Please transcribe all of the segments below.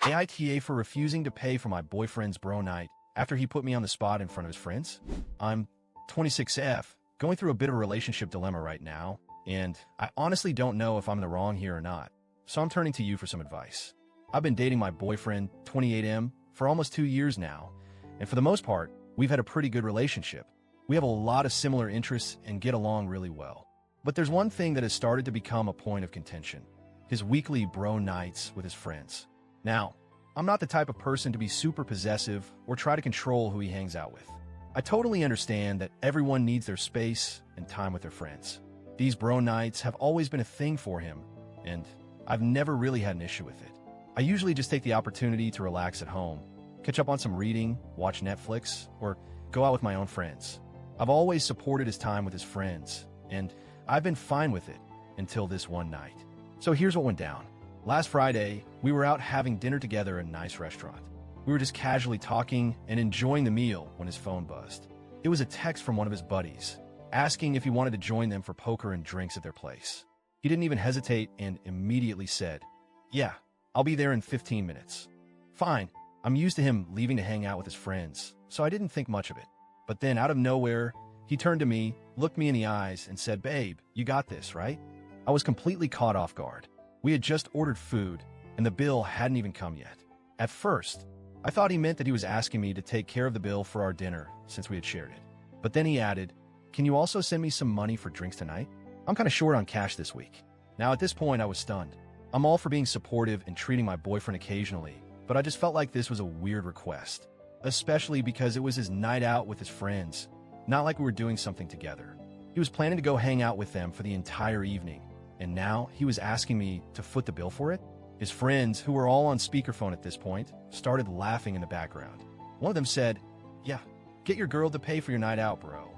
AITA for refusing to pay for my boyfriend's bro night after he put me on the spot in front of his friends? I'm 26F, going through a bit of a relationship dilemma right now, and I honestly don't know if I'm in the wrong here or not, so I'm turning to you for some advice. I've been dating my boyfriend, 28M, for almost 2 years now, and for the most part, we've had a pretty good relationship. We have a lot of similar interests and get along really well. But there's one thing that has started to become a point of contention: his weekly bro nights with his friends. Now, I'm not the type of person to be super possessive or try to control who he hangs out with. I totally understand that everyone needs their space and time with their friends. These bro nights have always been a thing for him, and I've never really had an issue with it. I usually just take the opportunity to relax at home, catch up on some reading, watch Netflix, or go out with my own friends. I've always supported his time with his friends, and I've been fine with it until this one night. So here's what went down. Last Friday, we were out having dinner together at a nice restaurant. We were just casually talking and enjoying the meal when his phone buzzed. It was a text from one of his buddies, asking if he wanted to join them for poker and drinks at their place. He didn't even hesitate and immediately said, "Yeah, I'll be there in 15 minutes. Fine, I'm used to him leaving to hang out with his friends, so I didn't think much of it. But then out of nowhere, he turned to me, looked me in the eyes, and said, "Babe, you got this, right?" I was completely caught off guard. We had just ordered food, and the bill hadn't even come yet. At first, I thought he meant that he was asking me to take care of the bill for our dinner, since we had shared it. But then he added, "Can you also send me some money for drinks tonight? I'm kind of short on cash this week." Now at this point, I was stunned. I'm all for being supportive and treating my boyfriend occasionally, but I just felt like this was a weird request, especially because it was his night out with his friends, not like we were doing something together. He was planning to go hang out with them for the entire evening, and now he was asking me to foot the bill for it? His friends, who were all on speakerphone at this point, started laughing in the background. One of them said, "Yeah, get your girl to pay for your night out, bro."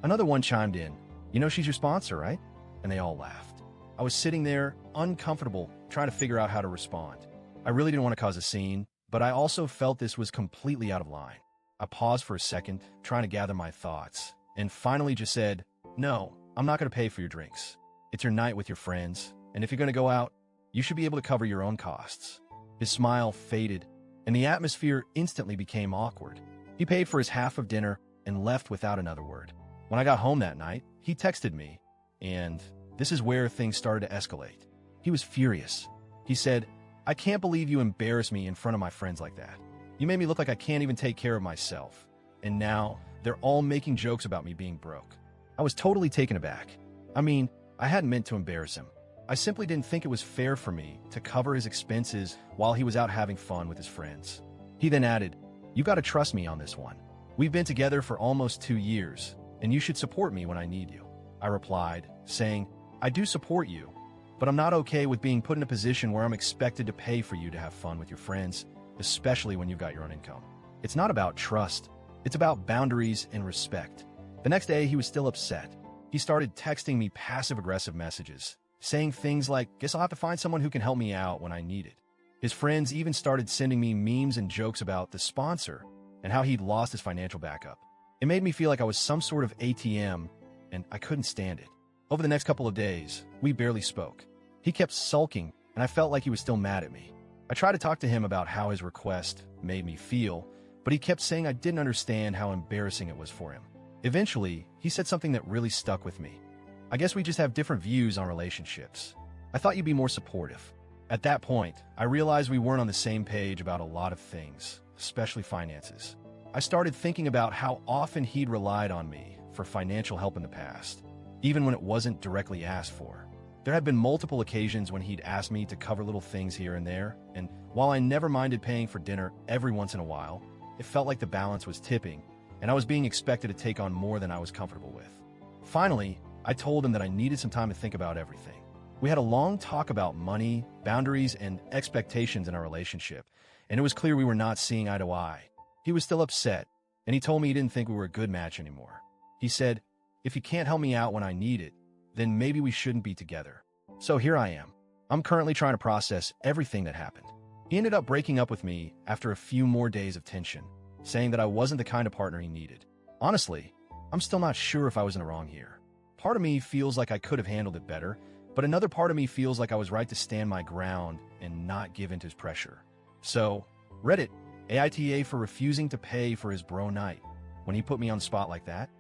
Another one chimed in, "You know she's your sponsor, right?" And they all laughed. I was sitting there, uncomfortable, trying to figure out how to respond. I really didn't want to cause a scene, but I also felt this was completely out of line. I paused for a second, trying to gather my thoughts, and finally just said, "No, I'm not going to pay for your drinks. It's your night with your friends, and if you're going to go out, you should be able to cover your own costs." His smile faded, and the atmosphere instantly became awkward. He paid for his half of dinner and left without another word. When I got home that night, he texted me, and this is where things started to escalate. He was furious. He said, "I can't believe you embarrassed me in front of my friends like that. You made me look like I can't even take care of myself. And now they're all making jokes about me being broke." I was totally taken aback. I mean, I hadn't meant to embarrass him. I simply didn't think it was fair for me to cover his expenses while he was out having fun with his friends. He then added, "You got to trust me on this one. We've been together for almost 2 years, and you should support me when I need you." I replied, saying, "I do support you, but I'm not okay with being put in a position where I'm expected to pay for you to have fun with your friends, especially when you've got your own income. It's not about trust. It's about boundaries and respect." The next day, he was still upset. He started texting me passive-aggressive messages, saying things like, "Guess I'll have to find someone who can help me out when I need it." His friends even started sending me memes and jokes about the sponsor and how he'd lost his financial backup. It made me feel like I was some sort of ATM, and I couldn't stand it. Over the next couple of days, we barely spoke. He kept sulking, and I felt like he was still mad at me. I tried to talk to him about how his request made me feel, but he kept saying I didn't understand how embarrassing it was for him. Eventually, he said something that really stuck with me. "I guess we just have different views on relationships. I thought you'd be more supportive." At that point, I realized we weren't on the same page about a lot of things, especially finances. I started thinking about how often he'd relied on me for financial help in the past, even when it wasn't directly asked for. There had been multiple occasions when he'd asked me to cover little things here and there, and while I never minded paying for dinner every once in a while, it felt like the balance was tipping, and I was being expected to take on more than I was comfortable with. Finally, I told him that I needed some time to think about everything. We had a long talk about money, boundaries, and expectations in our relationship, and it was clear we were not seeing eye to eye. He was still upset, and he told me he didn't think we were a good match anymore. He said, "If you can't help me out when I need it, then maybe we shouldn't be together." So here I am. I'm currently trying to process everything that happened. He ended up breaking up with me after a few more days of tension, saying that I wasn't the kind of partner he needed. Honestly, I'm still not sure if I was in the wrong here. Part of me feels like I could have handled it better, but another part of me feels like I was right to stand my ground and not give in to his pressure. So, Reddit, AITA for refusing to pay for his bro night when he put me on the spot like that?